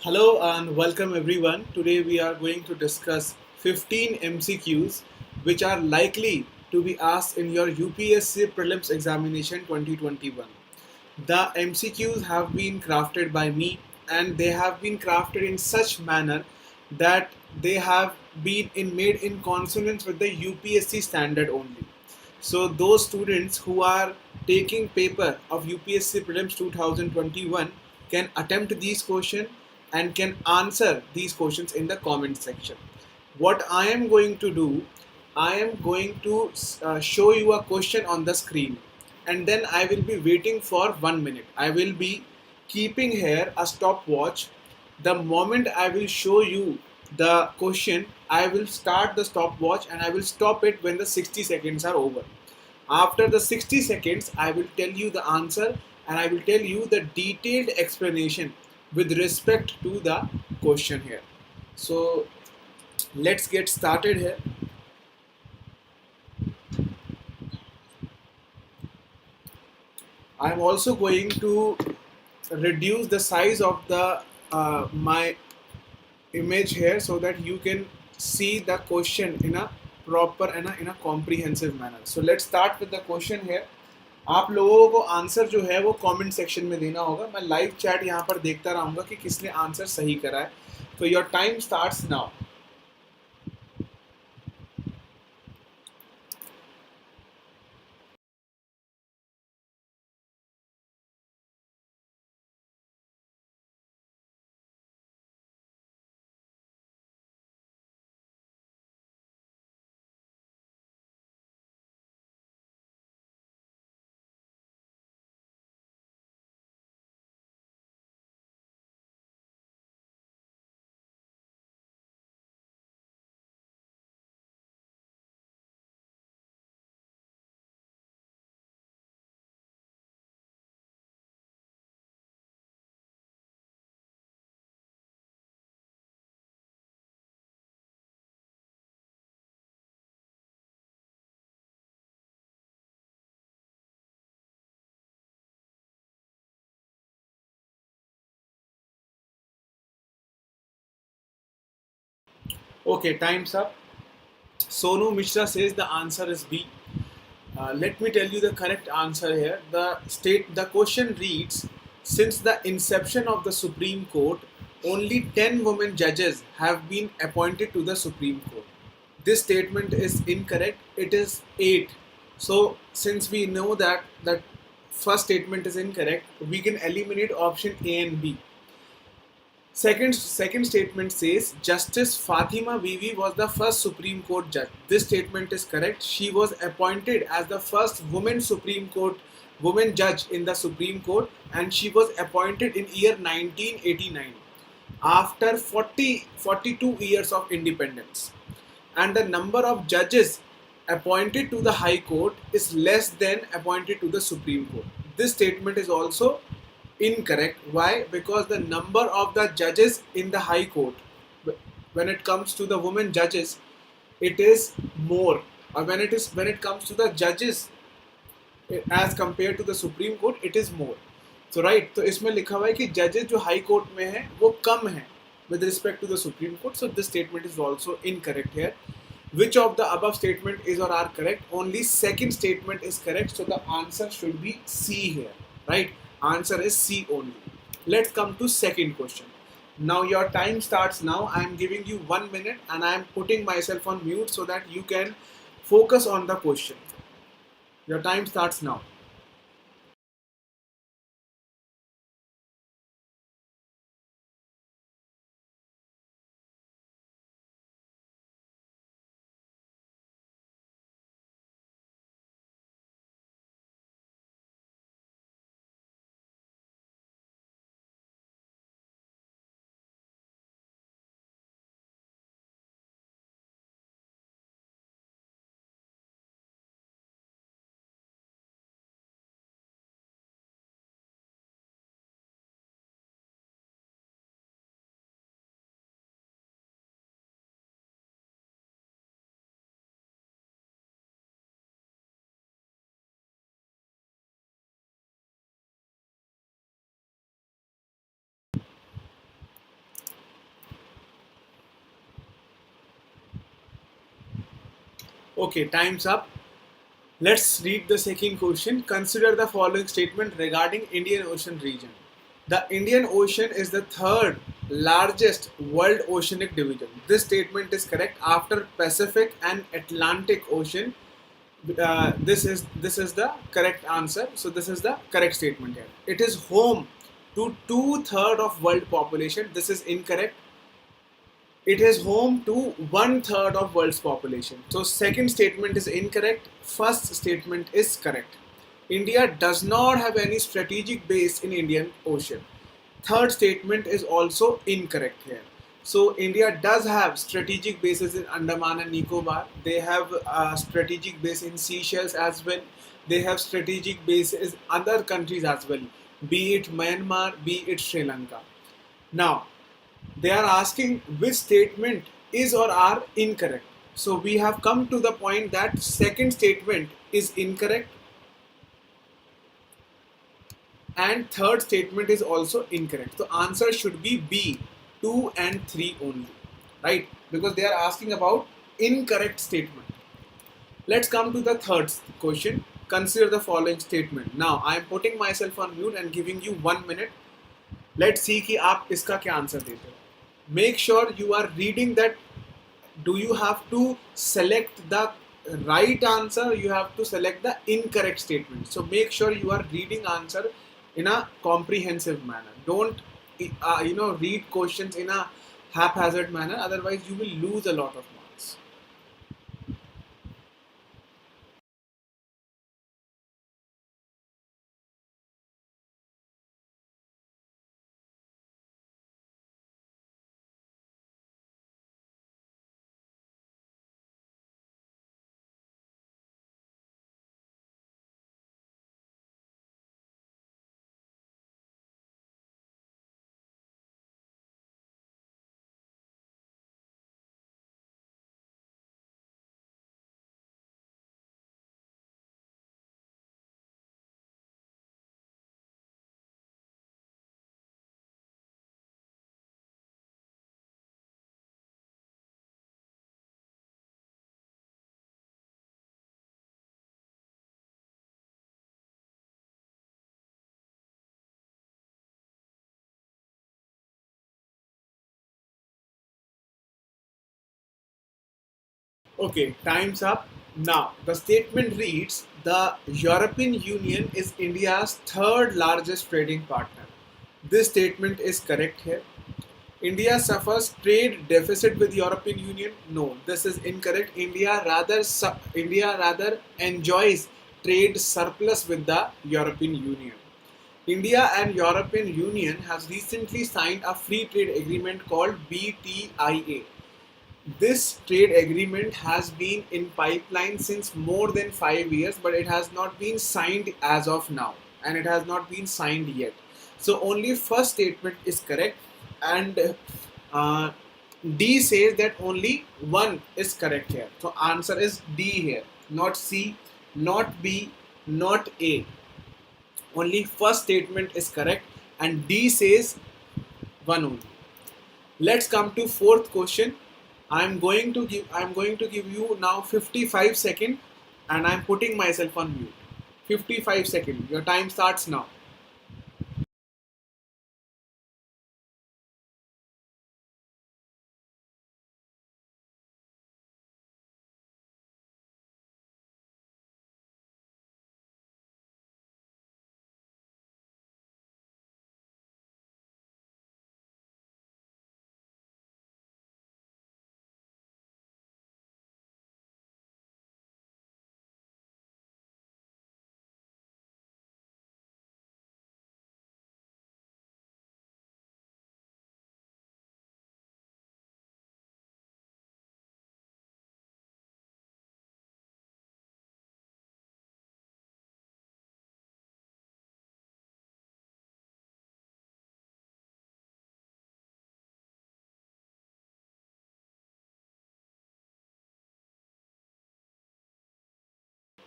Hello and welcome everyone. Today we are going to discuss 15 MCQs which are likely to be asked in your UPSC Prelims examination 2021. The MCQs have been crafted by me and they have been crafted in such manner that they have made in consonance with the UPSC standard only. So those students who are taking paper of UPSC Prelims 2021 can attempt these questions and can answer these questions in the comment section. What I am going to do, I am going to show you a question on the screen and then I will be waiting for 1 minute. I will be keeping here a stopwatch. The moment I will show you the question, I will start the stopwatch and I will stop it when the 60 seconds are over. After the 60 seconds, I will tell you the answer and I will tell you the detailed explanation with respect to the question here. So let's get started here. I'm also going to reduce the size of the my image here so that you can see the question in a proper and in a comprehensive manner. So let's start with the question here. आप लोगों को answer जो है वो comment section में देना होगा. मैं लाइव चैट यहाँ पर देखता रहूँगा कि किसने आंसर सही करा है. तो your time starts now. Okay, time's up. Sonu Mishra says the answer is B. Let me tell you the correct answer here. The question reads: Since the inception of the Supreme Court, only 10 women judges have been appointed to the Supreme Court. This statement is incorrect. It is 8. So since we know that first statement is incorrect, we can eliminate option A and B. Second statement says Justice Fatima Bibi was the first Supreme Court judge. This statement is correct. She was appointed as the first woman judge in the Supreme Court, and she was appointed in year 1989 after 42 years of independence. And the number of judges appointed to the High Court is less than appointed to the Supreme Court. This statement is also incorrect. Why? Because the number of the judges in the High Court, when it comes to the women judges, it is more. Or when it comes to the judges as compared to the Supreme Court, it is more. So right, तो इसमें लिखा हुआ है कि जजेस जो high court में हैं वो कम हैं with respect to the Supreme Court. So this statement is also incorrect here. Which of the above statement is or are correct? Only second statement is correct. So the answer should be C here. Right? Answer is C only. Let's come to second question. Now your time starts now. I am giving you 1 minute and I am putting myself on mute so that you can focus on the question. Your time starts now. Okay, time's up. Let's read the second question. Consider the following statement regarding Indian Ocean region. The Indian Ocean is the third largest world oceanic division. This statement is correct after Pacific and Atlantic Ocean. This is the correct answer. So this is the correct statement here. It is home to two-thirds of world population. This is incorrect. It is home to one-third of world's population. So second statement is incorrect. First statement is correct. India does not have any strategic base in Indian Ocean. Third statement is also incorrect here. So India does have strategic bases in Andaman and Nicobar. They have a strategic base in Seychelles as well. They have strategic bases in other countries as well, be it Myanmar, be it Sri Lanka. Now, they are asking which statement is or are incorrect. So we have come to the point that second statement is incorrect and third statement is also incorrect. So answer should be B, 2 and 3 only, right? Because they are asking about incorrect statement. Let's come to the third question. Consider the following statement. Now I am putting myself on mute and giving you 1 minute. Let's see कि आप इसका क्या answer देते हो. Make sure you are reading that. Do you have to select the right answer? You have to select the incorrect statement. So make sure you are reading answer in a comprehensive manner. Don't read questions in a haphazard manner. Otherwise, you will lose a lot of marks. Okay, time's up. Now, the statement reads the European Union is India's third largest trading partner. This statement is correct here. India suffers trade deficit with European Union. No, this is incorrect. India rather enjoys trade surplus with the European Union. India and European Union has recently signed a free trade agreement called BTIA. This trade agreement has been in pipeline since more than 5 years, but it has not been signed as of now, and it has not been signed yet. So only first statement is correct, and uh, D says that only one is correct here. So answer is D here, not C, not B, not A. Only first statement is correct, and D says one only. Let's come to fourth question. I'm going to give you now 55 seconds, and I'm putting myself on mute. 55 seconds. Your time starts now.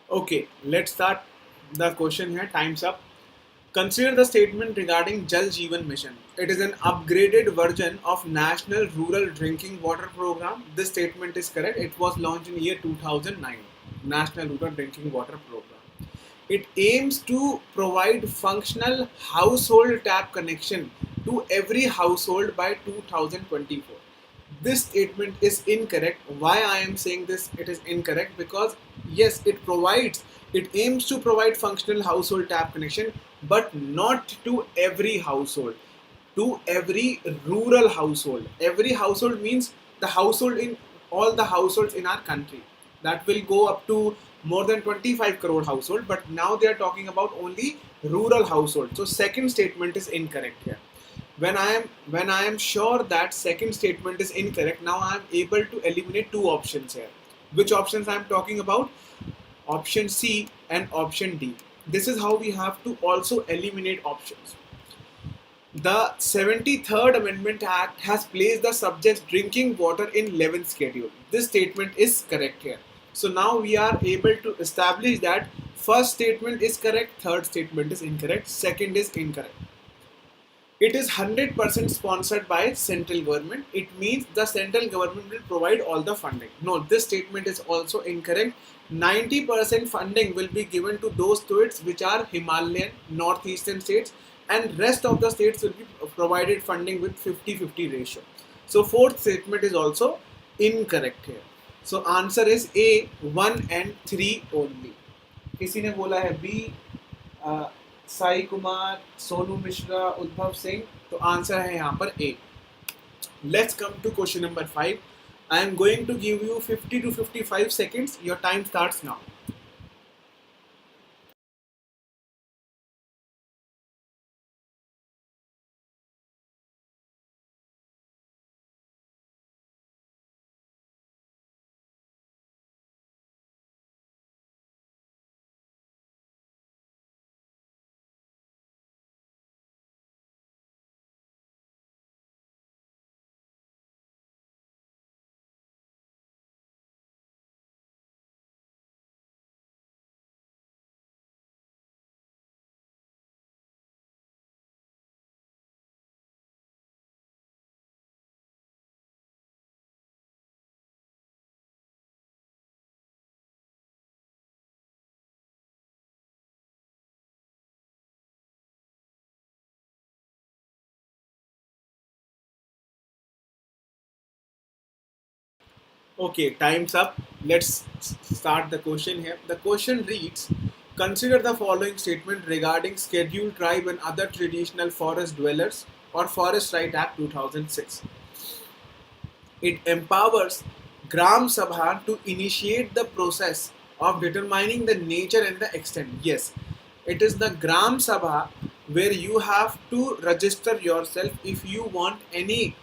Okay, let's start the question here. Time's up. Consider the statement regarding Jal Jeevan Mission. It is an upgraded version of National Rural Drinking Water Program. This statement is correct. It was launched in year 2009. National Rural Drinking Water Program. It aims to provide functional household tap connection to every household by 2024. This statement is incorrect. Why I am saying this it is incorrect? Because yes, it aims to provide functional household tap connection, but not to every household, to every rural household. Every household means the household in all the households in our country. That will go up to more than 25 crore household, but now they are talking about only rural household. So second statement is incorrect here. When I am sure that second statement is incorrect, now I am able to eliminate two options here. Which options I am talking about? Option C and option D. This is how we have to also eliminate options. The 73rd Amendment Act has placed the subject drinking water in 11th schedule. This statement is correct here. So now we are able to establish that first statement is correct, third statement is incorrect, second is incorrect. It is 100% sponsored by central government. It means the central government will provide all the funding. No, this statement is also incorrect. 90% funding will be given to those states which are Himalayan, northeastern states, and rest of the states will be provided funding with 50-50 ratio. So fourth statement is also incorrect here. So answer is A, 1 and 3 only. किसी ने बोला है B, Sai Kumar, Sonu Mishra, उद्भव सिंह, तो answer है यहाँ पर ए. Let's come to question number 5. I am going to give you 50 to 55 seconds. Your time starts now. Okay, time's up. Let's start the question here. The question reads, consider the following statement regarding Scheduled Tribe and other traditional forest dwellers or Forest Right Act 2006. It empowers Gram Sabha to initiate the process of determining the nature and the extent. Yes, it is the Gram Sabha where you have to register yourself if you want any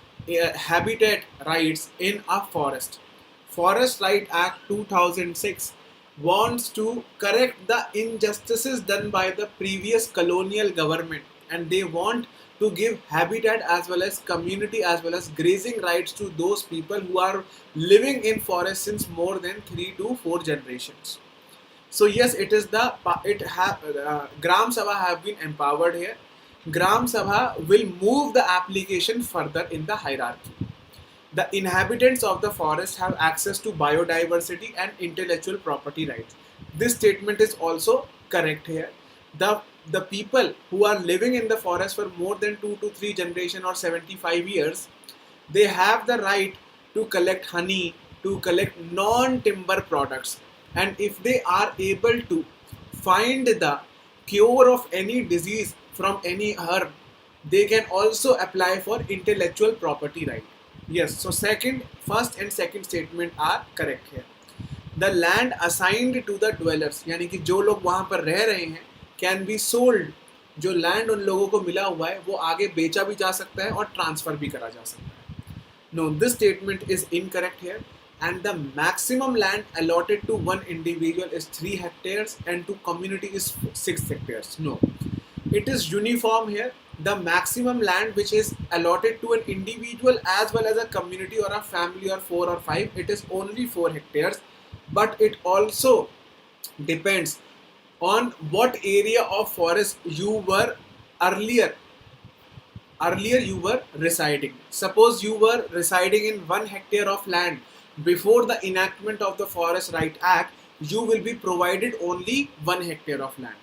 habitat rights in a forest. Forest Right Act 2006 wants to correct the injustices done by the previous colonial government, and they want to give habitat as well as community as well as grazing rights to those people who are living in forest since more than 3 to 4 generations. So yes, it is the Gram Sabha have been empowered here. Gram Sabha will move the application further in the hierarchy. The inhabitants of the forest have access to biodiversity and intellectual property rights. This statement is also correct here. The people who are living in the forest for more than 2 to 3 generations or 75 years, they have the right to collect honey, to collect non-timber products. And if they are able to find the cure of any disease from any herb, they can also apply for intellectual property right. Yes, so first and second statement are correct here. The land assigned to the dwellers, यानी कि जो लोग वहाँ पर रह रहे हैं, can be sold. जो land उन लोगों को मिला हुआ है वो आगे बेचा भी जा सकता है और ट्रांसफर भी करा जा सकता है. No, this statement is incorrect here. And the maximum land allotted to one individual is 3 hectares and to community is 6 hectares. No, it is uniform here. The maximum land which is allotted to an individual as well as a community or a family or 4 or 5, it is only 4 hectares, but it also depends on what area of forest you were earlier you were residing. Suppose you were residing in 1 hectare of land before the enactment of the Forest Right Act, you will be provided only 1 hectare of land.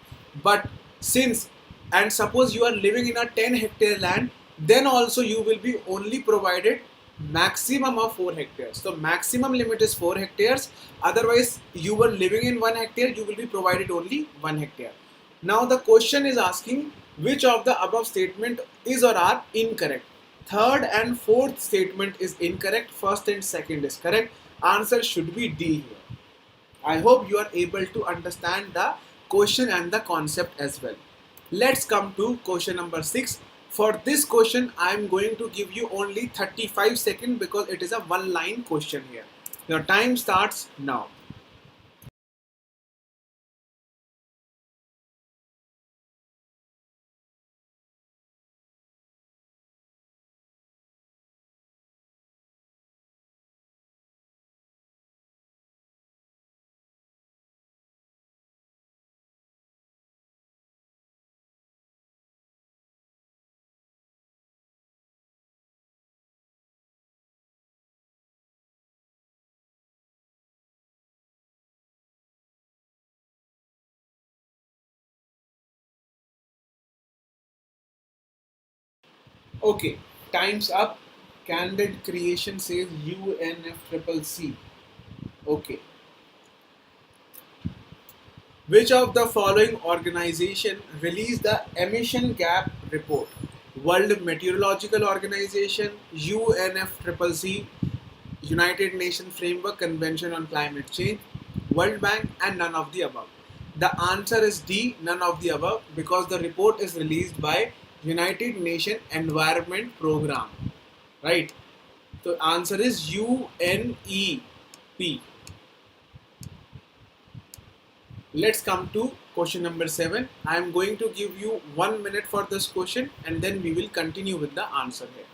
But since, and suppose you are living in a 10 hectare land, then also you will be only provided maximum of 4 hectares. So maximum limit is 4 hectares. Otherwise, you were living in 1 hectare, you will be provided only 1 hectare. Now the question is asking which of the above statement is or are incorrect. Third and fourth statement is incorrect. First and second is correct. Answer should be D here. I hope you are able to understand the question and the concept as well. Let's come to question number 6. For this question, I am going to give you only 35 seconds because it is a one line question here. Your time starts now. Okay, time's up. Candid creation says UNFCCC. Okay. Which of the following organization released the emission gap report? World Meteorological Organization, UNFCCC, United Nations Framework Convention on Climate Change, World Bank, and none of the above. The answer is D, none of the above, because the report is released by United Nations Environment Program. Right? So answer is UNEP. Let's come to question number 7. I am going to give you 1 minute for this question and then we will continue with the answer here.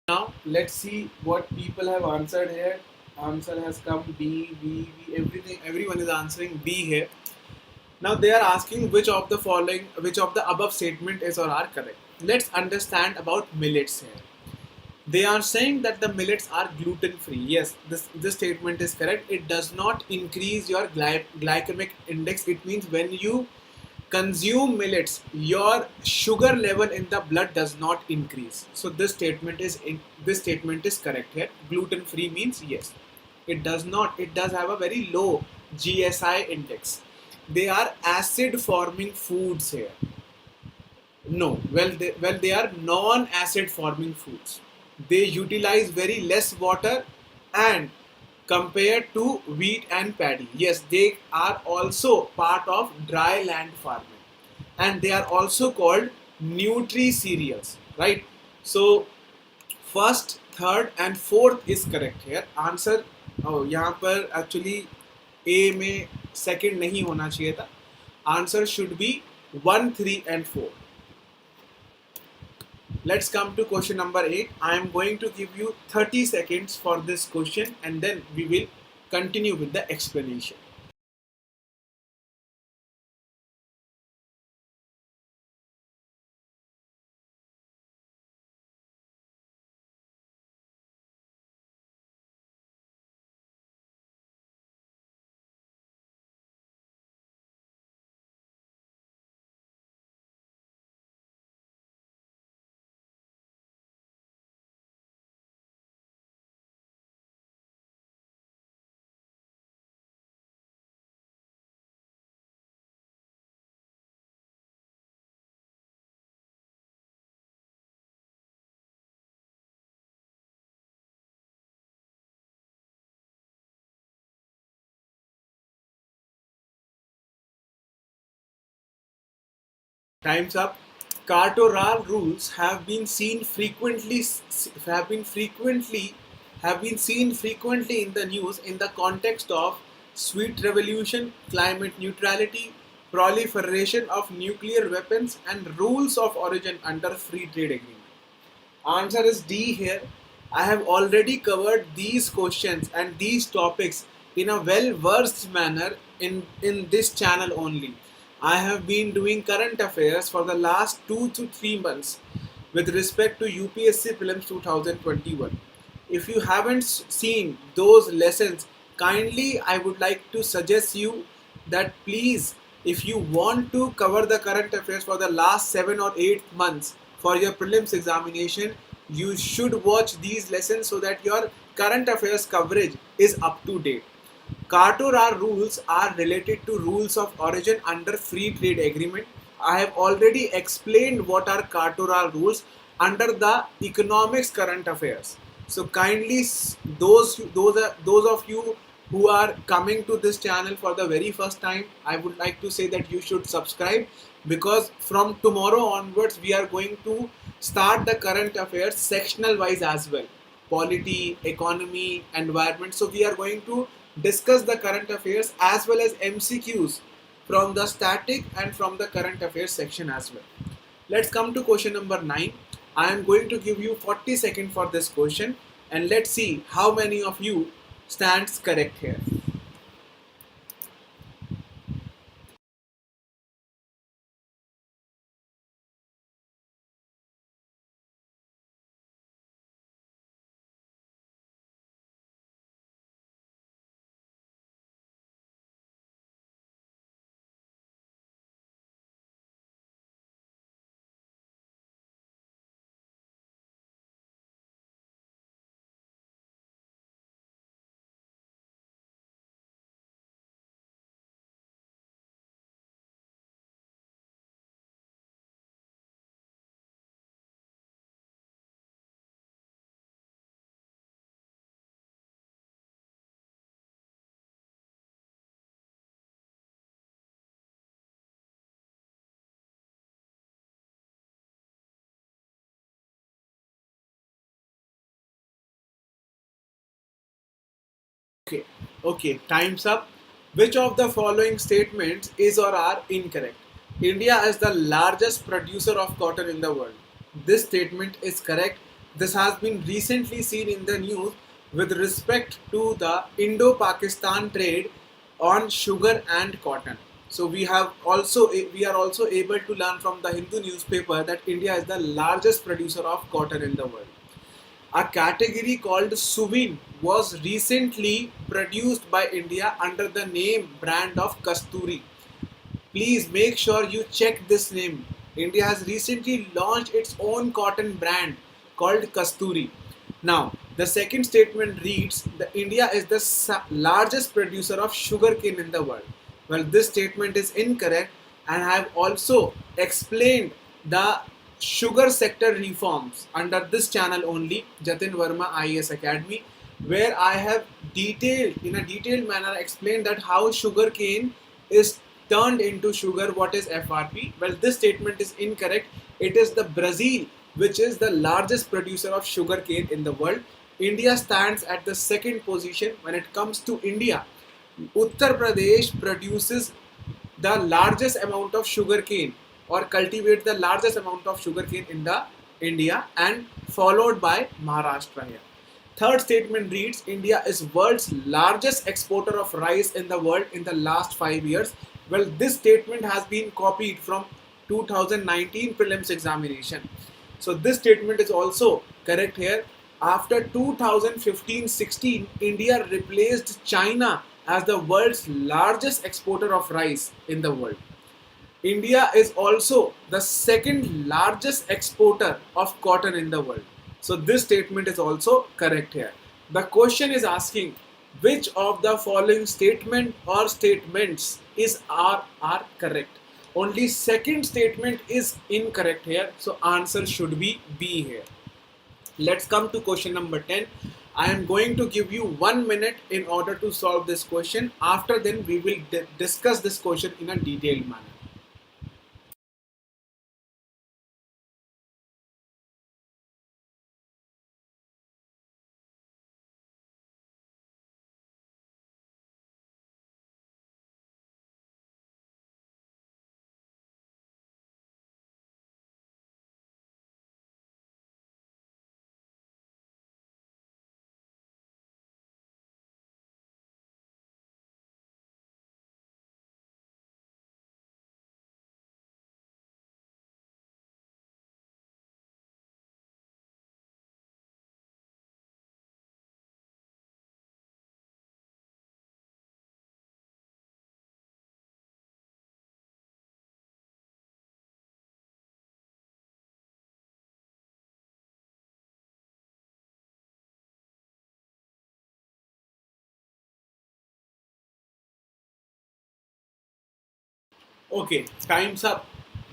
Now let's see what people have answered here. Answer has come B, B, B, everything. Everyone is answering B here. Now they are asking which of the above statement is or are correct. Let's understand about millets here. They are saying that the millets are gluten free. Yes, this statement is correct. It does not increase your glycemic index. It means when you consume millets, your sugar level in the blood does not increase. So this statement is correct here. Gluten free means yes. It does not. It does have a very low GSI index. They are acid forming foods here. No, they are non-acid forming foods. They utilize very less water and compared to wheat and paddy. Yes, they are also part of dry land farming and they are also called nutri cereals, right? So first, third and fourth is correct here. Answer यहाँ पर actually A में second नहीं होना चाहिए था. Answer should be 1, 3 and 4. Let's come to question number 8. I am going to give you 30 seconds for this question and then we will continue with the explanation. Time's up. Cartoral rules have been frequently seen frequently in the news in the context of sweet revolution, climate neutrality, proliferation of nuclear weapons, and rules of origin under free trade agreement. Answer is D here. I have already covered these questions and these topics in a well versed manner in this channel only. I have been doing current affairs for the last 2 to 3 months with respect to UPSC Prelims 2021. If you haven't seen those lessons, kindly I would like to suggest you that please, if you want to cover the current affairs for the last 7 or 8 months for your prelims examination, you should watch these lessons so that your current affairs coverage is up to date. Cartorar rules are related to rules of origin under free trade agreement. I have already explained what are Cartorar rules under the economics current affairs. So kindly, those of you who are coming to this channel for the very first time, I would like to say that you should subscribe, because from tomorrow onwards we are going to start the current affairs sectional wise as well: polity, economy, environment. So we are going to discuss the current affairs as well as MCQs from the static and from the current affairs section as well. Let's come to question number 9. I am going to give you 40 seconds for this question, and let's see how many of you stands correct here. Okay, okay, time's up. Which of the following statements is or are incorrect? India is the largest producer of cotton in the world. This statement is correct. This has been recently seen in the news with respect to the Indo-Pakistan trade on sugar and cotton. So we are also able to learn from the Hindu newspaper that India is the largest producer of cotton in the world. A category called Suvin was recently produced by India under the name brand of Kasturi. Please make sure you check this name. India has recently launched its own cotton brand called Kasturi. Now, the second statement reads that India is the largest producer of sugarcane in the world. Well, this statement is incorrect, and I have also explained the sugar sector reforms under this channel only, Jatin Verma IAS Academy, where I have in a detailed manner explained that how sugarcane is turned into sugar, what is FRP. Well, this statement is incorrect. It is the Brazil which is the largest producer of sugarcane in the world. India stands at the second position when it comes to India. Uttar Pradesh produces the largest amount of sugarcane, or cultivates the largest amount of sugarcane in the India, and followed by Maharashtra here. Third statement reads India is world's largest exporter of rice in the world in the last 5 years. Well, this statement has been copied from 2019 prelims examination. So this statement is also correct here. After 2015-16, India replaced China as the world's largest exporter of rice in the world. India is also the second largest exporter of cotton in the world. So this statement is also correct here. The question is asking which of the following statement or statements are correct. Only second statement is incorrect here. So answer should be B here. Let's come to question number 10. I am going to give you 1 minute in order to solve this question. After then we will discuss this question in a detailed manner. Okay, time's up.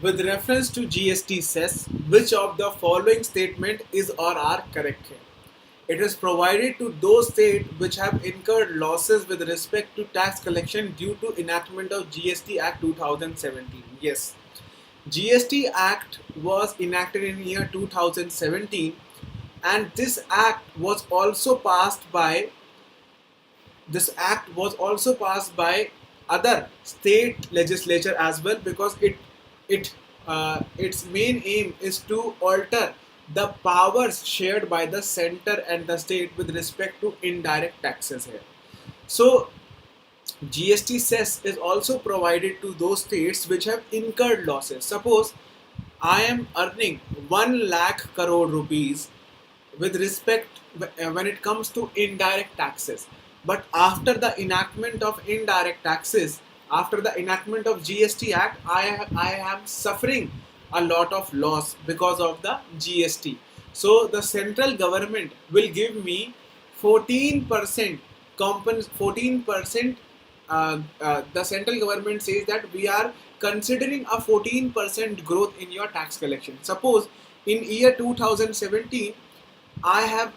With reference to GST Cess, which of the following statement is or are correct here? It is provided to those states which have incurred losses with respect to tax collection due to enactment of GST Act 2017. Yes, GST Act was enacted in year 2017, and this act was also passed by other state legislature as well, because its main aim is to alter the powers shared by the center and the state with respect to indirect taxes here. So GST cess is also provided to those states which have incurred losses. Suppose I am earning 1 lakh crore rupees with respect when it comes to indirect taxes. But after the enactment of indirect taxes, after the enactment of GST Act, I am suffering a lot of loss because of the GST. So the central government will give me 14% 14%. The central government says that we are considering a 14% growth in your tax collection. Suppose in year 2017 I have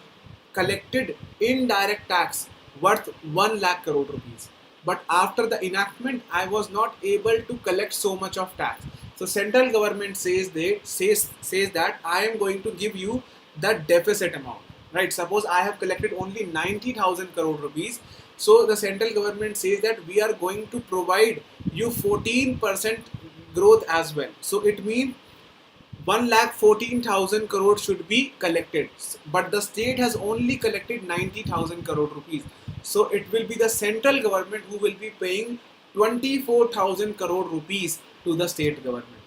collected indirect tax worth 1 lakh crore rupees. But after the enactment, I was not able to collect so much of tax. So central government says that I am going to give you the deficit amount. Right? Suppose I have collected only 90,000 crore rupees. So the central government says that we are going to provide you 14% growth as well. So it means 1,14,000 crore should be collected, but the state has only collected 90,000 crore rupees. So it will be the central government who will be paying 24,000 crore rupees to the state government.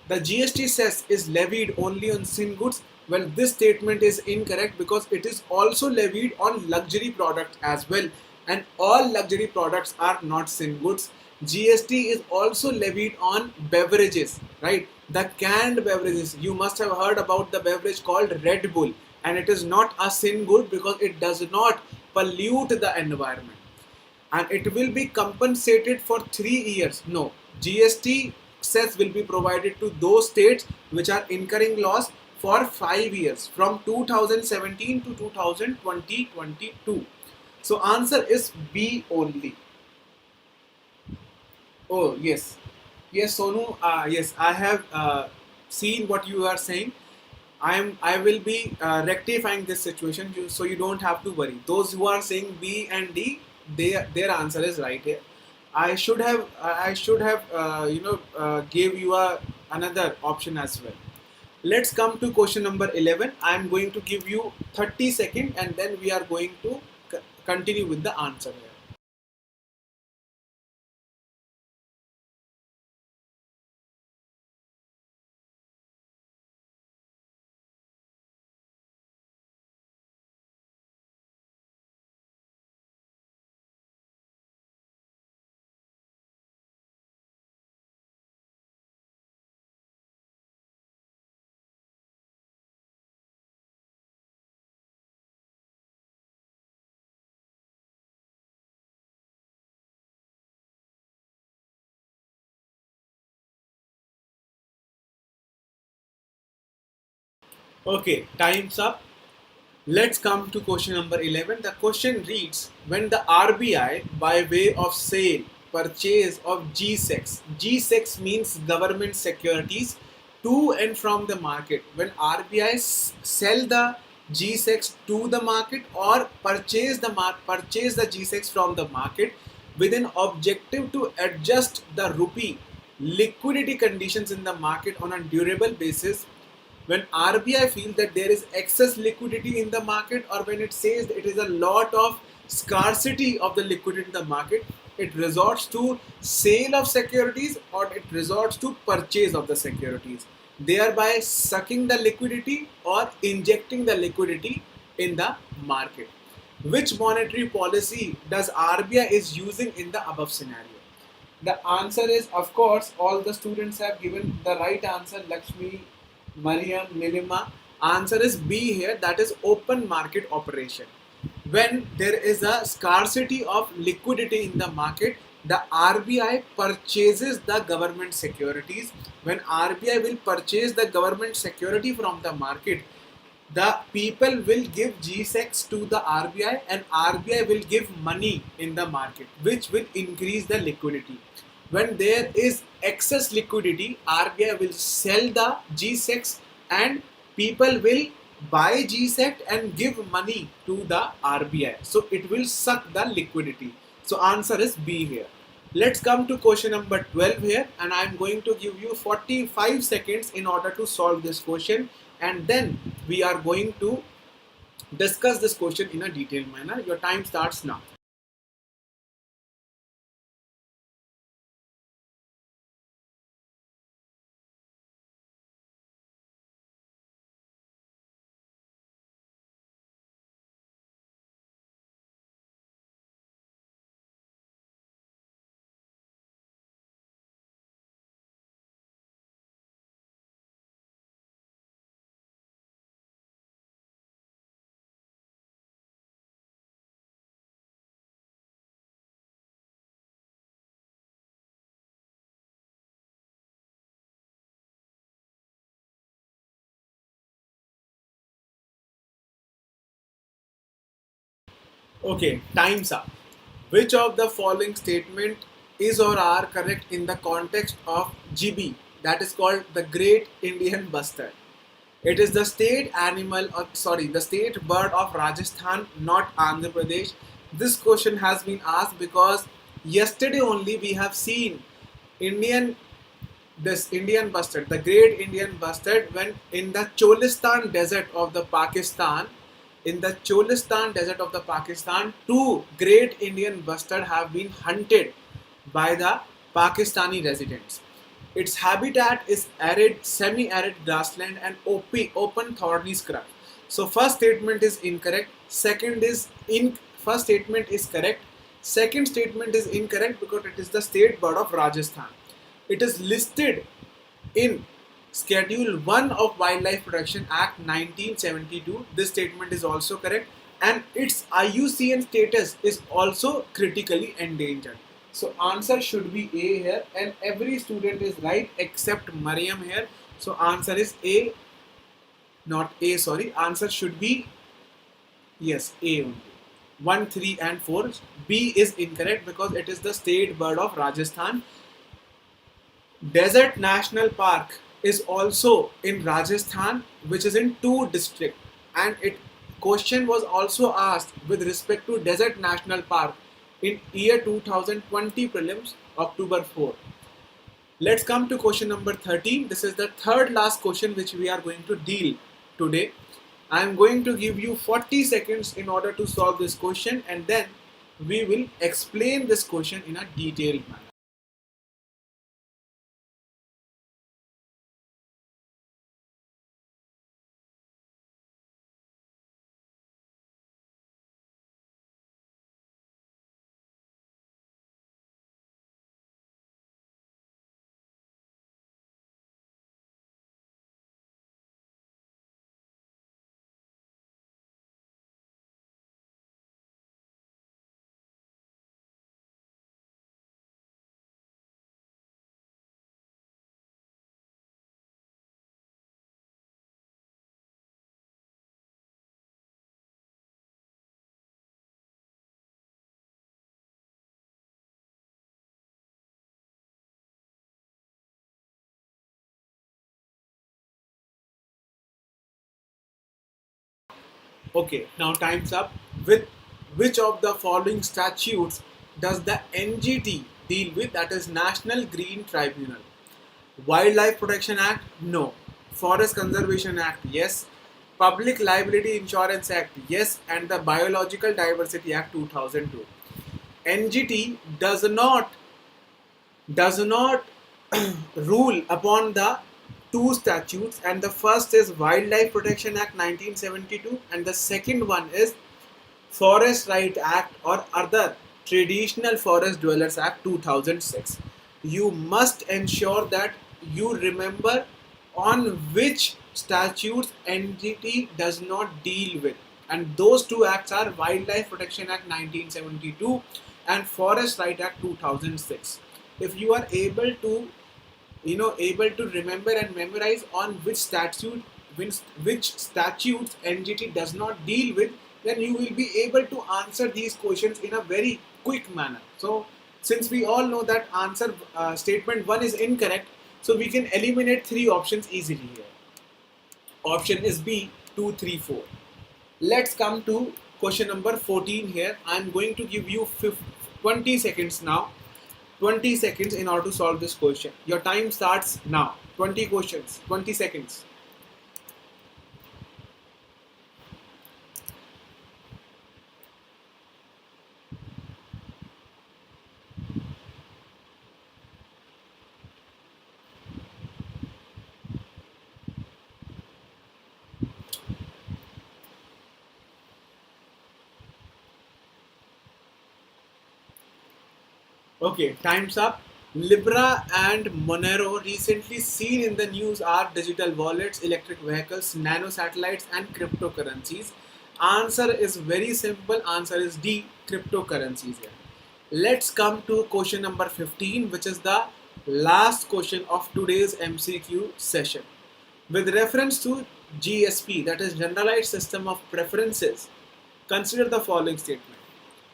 The GST cess is levied only on sin goods. Well, this statement is incorrect because it is also levied on luxury products as well, and all luxury products are not sin goods. GST is also levied on beverages, right? The canned beverages. You must have heard about the beverage called Red Bull, and it is not a sin good because it does not pollute the environment, and it will be compensated for 3 years. No, GST cess will be provided to those states which are incurring loss for 5 years from 2017 to 2022. So answer is B only. Oh yes, yes Sonu. Yes, I have seen what you are saying. I will be rectifying this situation, so you don't have to worry. Those who are saying B and D, their answer is right here. I should have gave you another option as well. Let's come to question number 11. I am going to give you 30 seconds, and then we are going to continue with the answer here. Okay, time's up. Let's come to question number 11. The question reads, when the RBI, by way of sale, purchase of G-Sex means government securities, to and from the market. When RBI sell the G-Sex to the market or purchase the G-Sex from the market with an objective to adjust the rupee liquidity conditions in the market on a durable basis. When RBI feels that there is excess liquidity in the market, or when it says that it is a lot of scarcity of the liquidity in the market, it resorts to sale of securities or it resorts to purchase of the securities, thereby sucking the liquidity or injecting the liquidity in the market. Which monetary policy does RBI is using in the above scenario? The answer is, of course, all the students have given the right answer. Lakshmi, Mariam, Nilima. Answer is B here, that is open market operation. When there is a scarcity of liquidity in the market, the RBI purchases the government securities. When RBI will purchase the government security from the market, the people will give GSECs to the RBI and RBI will give money in the market, which will increase the liquidity. When there is excess liquidity, RBI will sell the GSECs and people will buy GSEC and give money to the RBI. So it will suck the liquidity. So answer is B here. Let's come to question number 12 here, and I'm going to give you 45 seconds in order to solve this question, and then we are going to discuss this question in a detailed manner. Your time starts now. Okay, time's up. Which of the following statement is or are correct in the context of GB, that is called the Great Indian Bustard? It is the state animal, or sorry, the state bird of Rajasthan, not Andhra Pradesh. This question has been asked because yesterday only we have seen Indian this Indian bustard, the Great Indian Bustard, when in the Cholistan desert of the Pakistan, two Great Indian bustard have been hunted by the Pakistani residents. Its habitat is arid, semi-arid grassland and open thorny scrub. So first statement is incorrect. First statement is correct. Second statement is incorrect because it is the state bird of Rajasthan. It is listed in Schedule 1 of Wildlife Protection Act 1972. This statement is also correct, and its IUCN status is also critically endangered. So answer should be A here, and every student is right except Mariam here. So answer is A, not A, sorry. Answer should be, yes, A only. 1, 3 and 4. B is incorrect because it is the state bird of Rajasthan. Desert National Park is also in Rajasthan, which is in 2 districts, and it question was also asked with respect to Desert National Park in year 2020 prelims, October 4. Let's come to question number 13. This is the third last question which we are going to deal today. I am going to give you 40 seconds in order to solve this question, and then we will explain this question in a detailed manner. Okay, now time's up. With which of the following statutes does the NGT deal with? That is National Green Tribunal. Wildlife Protection Act? No. Forest Conservation Act? Yes. Public Liability Insurance Act? Yes. And the Biological Diversity Act 2002. NGT does not rule upon the 2 statutes, and the first is Wildlife Protection Act 1972 and the second one is Forest Right Act or other Traditional Forest Dwellers Act 2006. You must ensure that you remember on which statutes NGT does not deal with, and those 2 acts are Wildlife Protection Act 1972 and forest right at 2006. If you are able to remember and memorize on which statutes NGT does not deal with, then you will be able to answer these questions in a very quick manner. So since we all know that answer statement 1 is incorrect, so we can eliminate 3 options easily here. Option is B, 2, 3, 4. Let's come to question number 14 here. I'm going to give you 20 seconds now. 20 seconds in order to solve this question. Your time starts now. 20 questions, 20 seconds. Okay, time's up. Libra and Monero recently seen in the news are digital wallets, electric vehicles, nano satellites, and cryptocurrencies. Answer is very simple. Answer is D, cryptocurrencies here. Let's come to question number 15, which is the last question of today's MCQ session. With reference to GSP, that is Generalized System of Preferences, consider the following statement.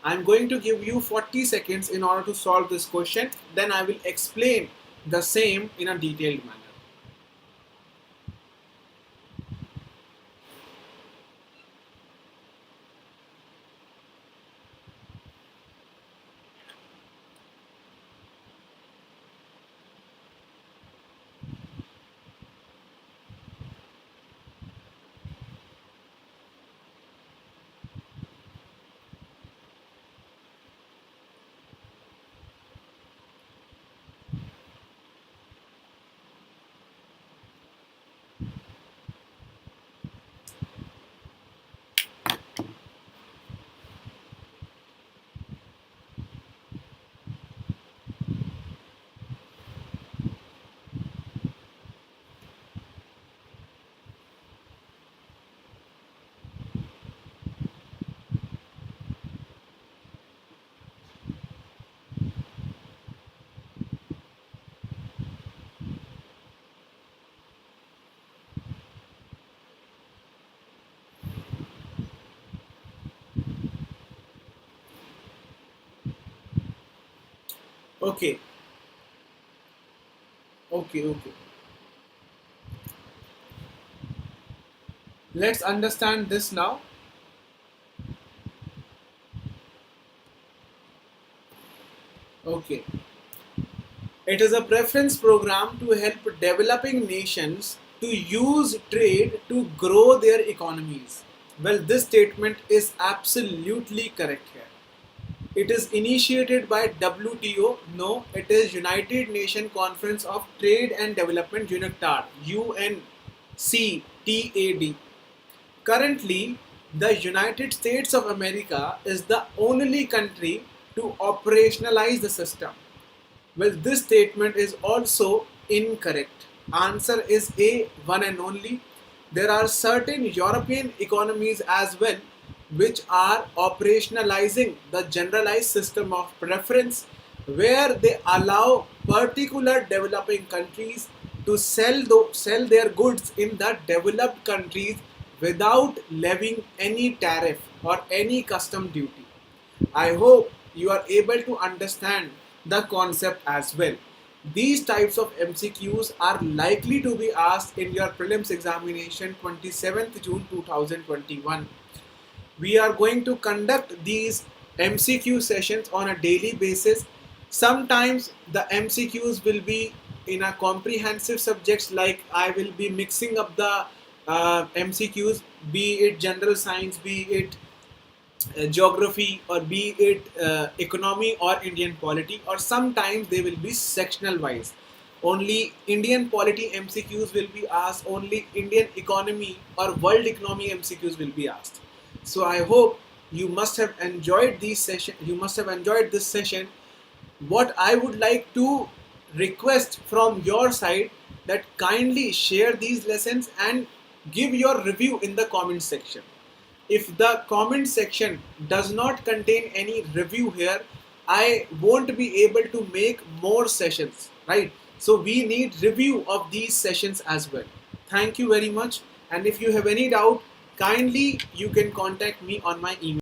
I am going to give you 40 seconds in order to solve this question. Then I will explain the same in a detailed manner. Okay, okay. Let's understand this now. Okay. It is a preference program to help developing nations to use trade to grow their economies. Well, this statement is absolutely correct here. It is initiated by WTO. No, it is United Nations Conference of Trade and Development, UNCTAD, UNCTAD. Currently, the United States of America is the only country to operationalize the system. Well, this statement is also incorrect. Answer is A, one and only. There are certain European economies as well which are operationalizing the generalized system of preference, where they allow particular developing countries to sell their goods in the developed countries without levying any tariff or any custom duty. I hope you are able to understand the concept as well. These types of MCQs are likely to be asked in your prelims examination 27th June 2021. We are going to conduct these MCQ sessions on a daily basis. Sometimes the MCQs will be in a comprehensive subjects, like I will be mixing up the MCQs, be it general science, be it geography, or be it economy or Indian polity, or sometimes they will be sectional wise. Only Indian polity MCQs will be asked, only Indian economy or world economy MCQs will be asked. So I hope you must have enjoyed this session. What I would like to request from your side, that kindly share these lessons and give your review in the comment section. If the comment section does not contain any review here, I won't be able to make more sessions, right? So we need review of these sessions as well. Thank you very much. And if you have any doubt, kindly you can contact me on my email.